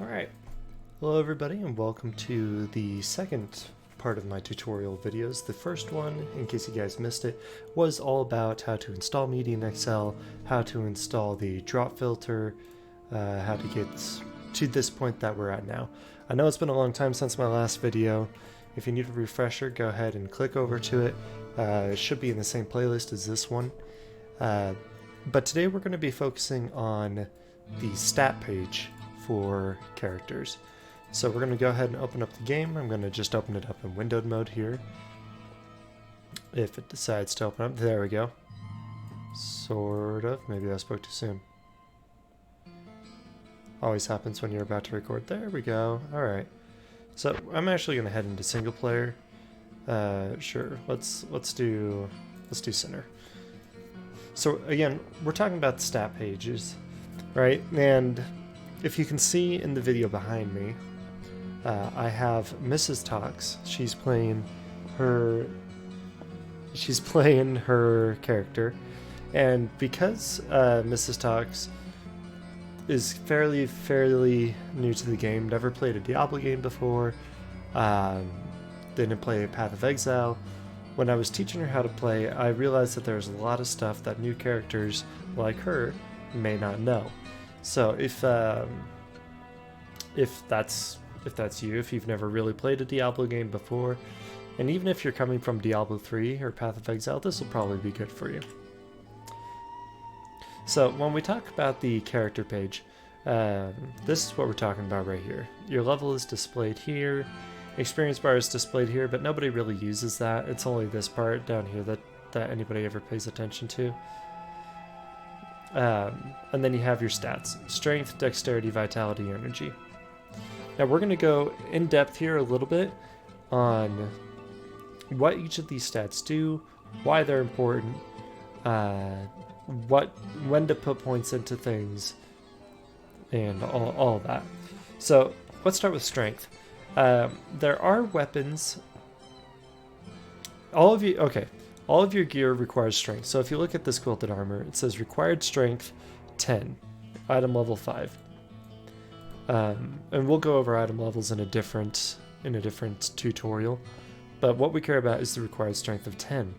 Alright, hello everybody and welcome to the second part of my tutorial videos. The first one, in case you guys missed it, was all about how to install Media in Excel, how to install the drop filter, how to get to this point that we're at now. I know it's been a long time since my last video. If you need a refresher, go ahead and click over to it. It should be in the same playlist as this one. But today we're going to be focusing on the stat page for characters. So we're going to go ahead and open up the game. I'm going to just open it up in windowed mode here. If it decides to open up, there we go. Sort of. Maybe I spoke too soon. Always happens when you're about to record. There we go. Alright. So I'm actually going to head into single player. Sure. Let's do center. So again, we're talking about the stat pages, right? And if you can see in the video behind me, I have Mrs. Tox. She's playing her character, and because Mrs. Tox is fairly new to the game, never played a Diablo game before, didn't play Path of Exile. When I was teaching her how to play, I realized that there's a lot of stuff that new characters like her may not know. So if that's you, if you've never really played a Diablo game before, and even if you're coming from Diablo 3 or Path of Exile, this will probably be good for you. So when we talk about the character page, this is what we're talking about right here. Your level is displayed here, experience bar is displayed here, but nobody really uses that. It's only this part down here that anybody ever pays attention to. And then you have your stats: strength, dexterity, vitality, energy. Now we're going to go in depth here a little bit on what each of these stats do, why they're important, when to put points into things, and all of that. So let's start with strength. There are weapons. All of your gear requires strength. So if you look at this quilted armor, it says required strength 10, item level 5. And we'll go over item levels in a different tutorial. But what we care about is the required strength of 10.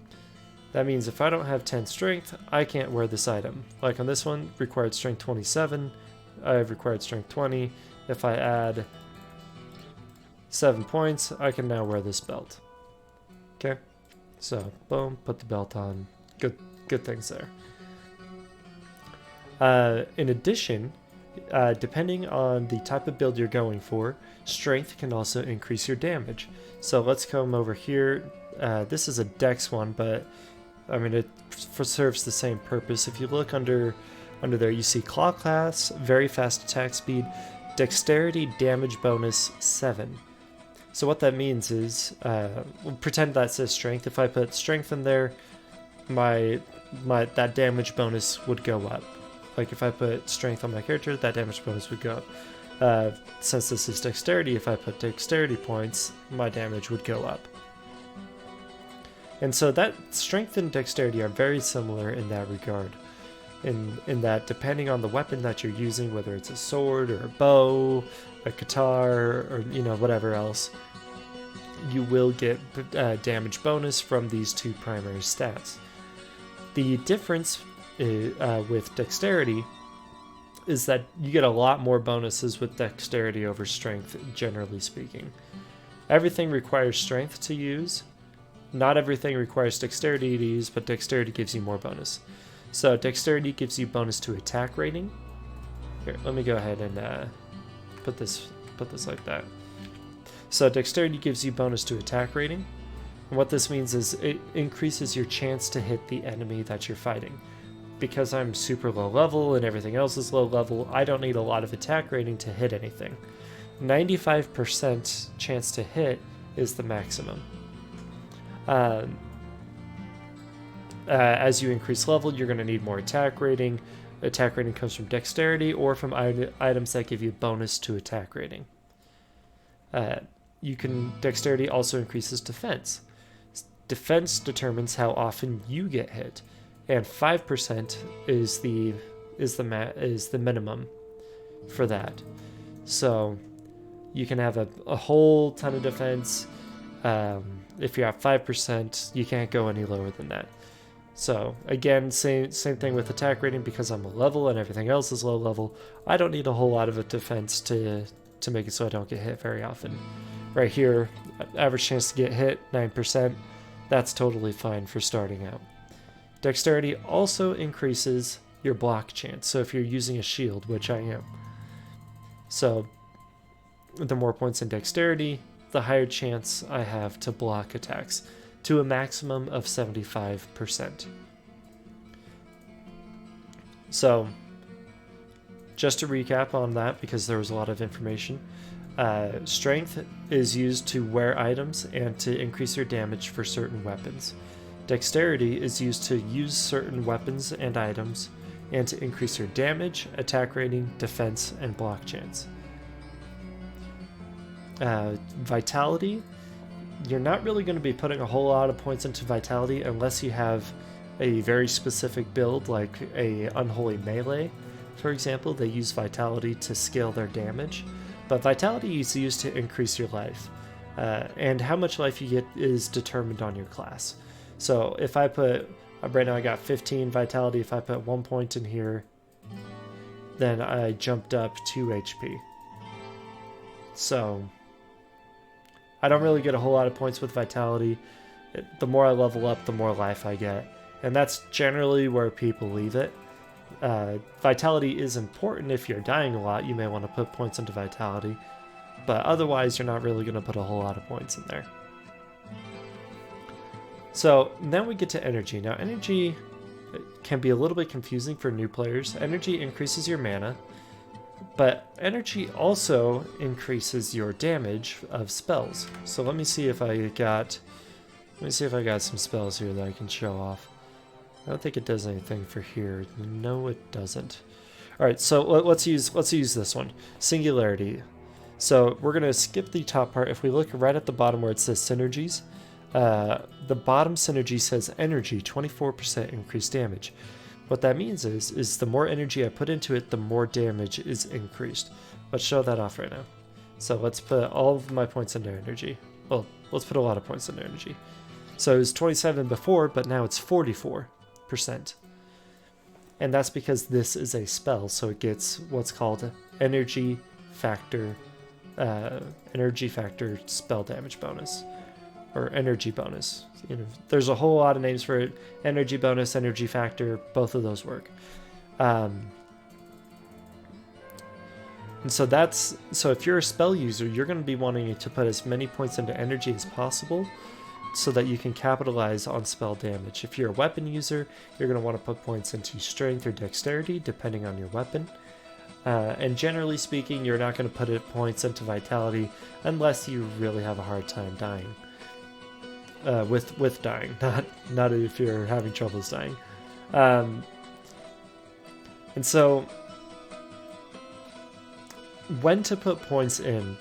That means if I don't have 10 strength, I can't wear this item. Like on this one, required strength 27, I have required strength 20. If I add 7 points, I can now wear this belt. Okay? So, boom, put the belt on. Good things there. In addition, depending on the type of build you're going for, strength can also increase your damage. So let's come over here. This is a dex one, but I mean it serves the same purpose. If you look under there, you see claw class, very fast attack speed, dexterity damage bonus 7. So what that means is, we'll pretend that says strength. If I put strength in there, that damage bonus would go up. Like if I put strength on my character, that damage bonus would go up. Since this is dexterity, if I put dexterity points, my damage would go up. And so that strength and dexterity are very similar in that regard. In that, depending on the weapon that you're using, whether it's a sword or a bow, a guitar, or whatever else, you will get damage bonus from these two primary stats. The difference with dexterity is that you get a lot more bonuses with dexterity over strength, generally speaking. Everything requires strength to use. Not everything requires dexterity to use, but dexterity gives you more bonus. So dexterity gives you bonus to attack rating. Here, let me go ahead and put this like that. So dexterity gives you bonus to attack rating. And what this means is it increases your chance to hit the enemy that you're fighting. Because I'm super low level and everything else is low level, I don't need a lot of attack rating to hit anything. 95% chance to hit is the maximum. As you increase level, you're going to need more attack rating. Attack rating comes from dexterity or from items that give you bonus to attack rating. Dexterity also increases defense. Defense determines how often you get hit, and 5% is the minimum for that. So you can have a whole ton of defense. If you're at 5%, you can't go any lower than that. So again, same thing with attack rating. Because I'm a level and everything else is low level, I don't need a whole lot of a defense to make it so I don't get hit very often. Right here, average chance to get hit, 9%. That's totally fine for starting out. Dexterity also increases your block chance. So if you're using a shield, which I am, so the more points in dexterity, the higher chance I have to block attacks, to a maximum of 75%. So, just to recap on that, because there was a lot of information, strength is used to wear items and to increase your damage for certain weapons. Dexterity is used to use certain weapons and items and to increase your damage, attack rating, defense, and block chance. Vitality, you're not really going to be putting a whole lot of points into Vitality unless you have a very specific build, like a Unholy Melee, for example. They use Vitality to scale their damage, but Vitality is used to increase your life, and how much life you get is determined on your class. So if I put, right now I got 15 Vitality, if I put 1 point in here, then I jumped up 2 HP. So I don't really get a whole lot of points with Vitality. The more I level up, the more life I get. And that's generally where people leave it. Vitality is important if you're dying a lot. You may want to put points into Vitality. But otherwise, you're not really going to put a whole lot of points in there. So then we get to Energy. Now, Energy can be a little bit confusing for new players. Energy increases your mana, but Energy also increases your damage of spells. So let me see if I got some spells here that I can show off. I don't think it does anything for here. No, it doesn't. All right, so let's use this one, Singularity. So we're gonna skip the top part. If we look right at the bottom where it says synergies, the bottom synergy says energy, 24% increased damage. What that means is the more energy I put into it, the more damage is increased. Let's show that off right now. So let's put all of my points into energy. Well, let's put a lot of points into energy. So it was 27 before, but now it's 44%. And that's because this is a spell, so it gets what's called energy factor spell damage bonus, or energy bonus. You know, there's a whole lot of names for it. Energy bonus, energy factor, both of those work. And so if you're a spell user, you're going to be wanting to put as many points into energy as possible so that you can capitalize on spell damage. If you're a weapon user, you're going to want to put points into strength or dexterity, depending on your weapon. And generally speaking, you're not going to put points into vitality unless you really have a hard time dying. With dying, not if you're having troubles dying. And so, when to put points in?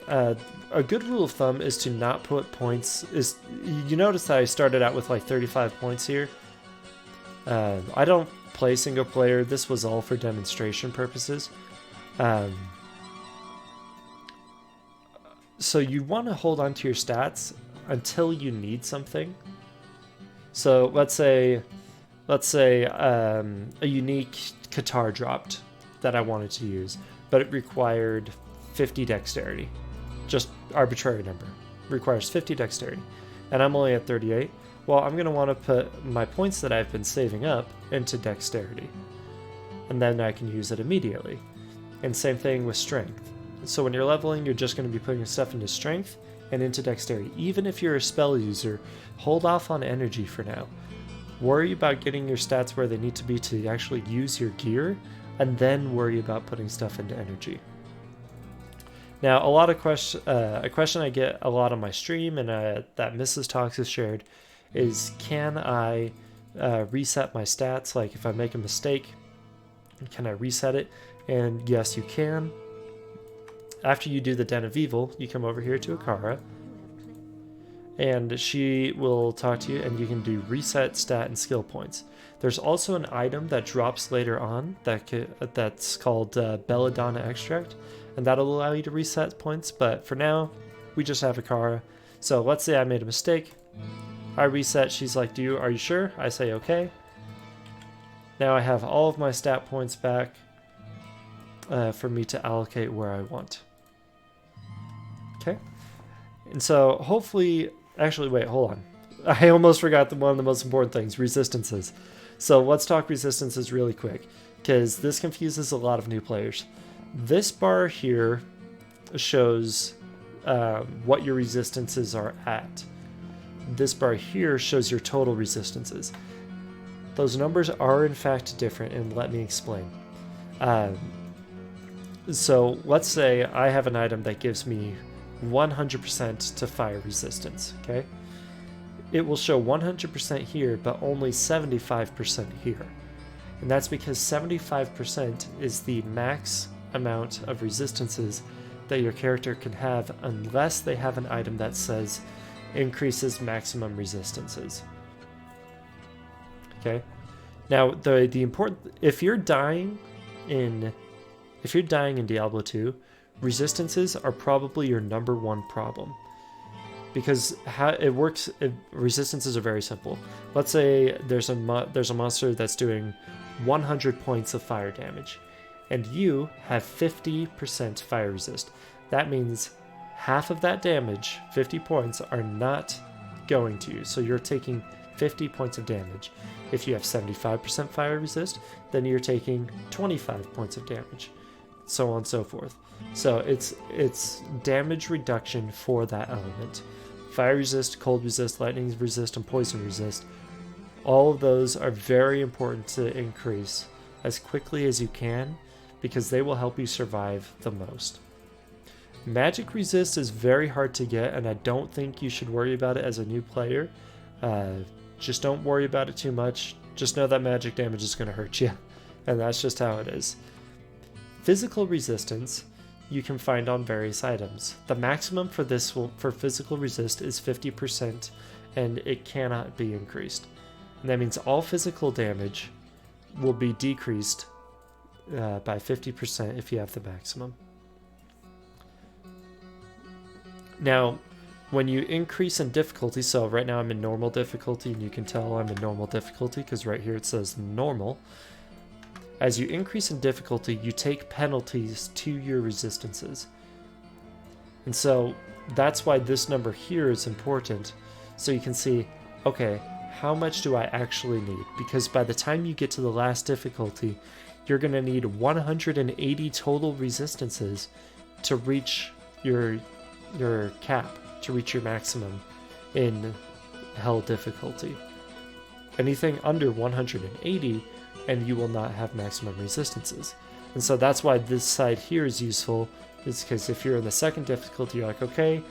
A good rule of thumb is to not put points. You notice that I started out with like 35 points here. I don't play single player. This was all for demonstration purposes. So you want to hold on to your stats until you need something. So let's say a unique Qatar dropped that I wanted to use, but it required 50 dexterity. Just arbitrary number. Requires 50 dexterity. And I'm only at 38. Well, I'm going to want to put my points that I've been saving up into dexterity. And then I can use it immediately. And same thing with strength. So when you're leveling, you're just going to be putting stuff into strength and into dexterity. Even if you're a spell user, hold off on energy for now. Worry about getting your stats where they need to be to actually use your gear, and then worry about putting stuff into energy. Now, a question I get a lot on my stream, and that Mrs. Talks has shared, is can I reset my stats? Like if I make a mistake, can I reset it? And yes, you can. After you do the Den of Evil, you come over here to Akara, and she will talk to you, and you can do reset stat and skill points. There's also an item that drops later on that's called Belladonna Extract, and that'll allow you to reset points, but for now, we just have Akara. So let's say I made a mistake. I reset, she's like, are you sure? I say okay. Now I have all of my stat points back for me to allocate where I want. Okay. And so hopefully, actually wait, hold on. I almost forgot one of the most important things, resistances. So let's talk resistances really quick, because this confuses a lot of new players. This bar here shows what your resistances are at. This bar here shows your total resistances. Those numbers are in fact different, and let me explain. So let's say I have an item that gives me 100% to fire resistance, okay? It will show 100% here, but only 75% here. And that's because 75% is the max amount of resistances that your character can have unless they have an item that says increases maximum resistances. Okay? Now, the important, if you're dying in Diablo 2, resistances are probably your number one problem. Because how it works, resistances are very simple. Let's say there's a monster that's doing 100 points of fire damage, and you have 50% fire resist. That means half of that damage, 50 points, are not going to you. So you're taking 50 points of damage. If you have 75% fire resist, then you're taking 25 points of damage, so on and so forth. So it's damage reduction for that element. Fire resist, cold resist, lightning resist, and poison resist. All of those are very important to increase as quickly as you can, because they will help you survive the most. Magic resist is very hard to get, and I don't think you should worry about it as a new player. Just don't worry about it too much. Just know that magic damage is going to hurt you, and that's just how it is. Physical resistance you can find on various items. The maximum for physical resist is 50%, and it cannot be increased. And that means all physical damage will be decreased by 50% if you have the maximum. Now, when you increase in difficulty, so right now I'm in normal difficulty, and you can tell I'm in normal difficulty because right here it says normal. As you increase in difficulty, you take penalties to your resistances. And so that's why this number here is important. So you can see, okay, how much do I actually need? Because by the time you get to the last difficulty, you're going to need 180 total resistances to reach your cap, to reach your maximum in hell difficulty. Anything under 180 and you will not have maximum resistances. And so that's why this side here is useful, is because if you're in the second difficulty, you're like, okay,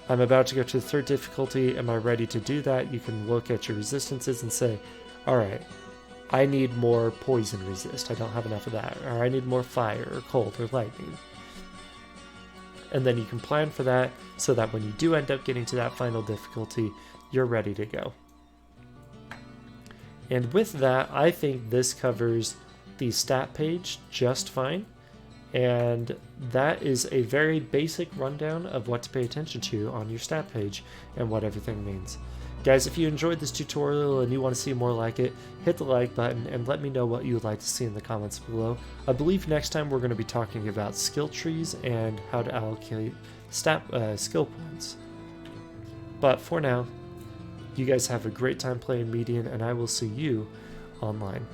I'm about to go to the third difficulty, am I ready to do that? You can look at your resistances and say, alright, I need more poison resist, I don't have enough of that, or I need more fire, or cold, or lightning. And then you can plan for that, so that when you do end up getting to that final difficulty, you're ready to go. And with that, I think this covers the stat page just fine. And that is a very basic rundown of what to pay attention to on your stat page and what everything means. Guys, if you enjoyed this tutorial and you want to see more like it, hit the like button and let me know what you would like to see in the comments below. I believe next time we're going to be talking about skill trees and how to allocate skill points. But for now, you guys have a great time playing Median, and I will see you online.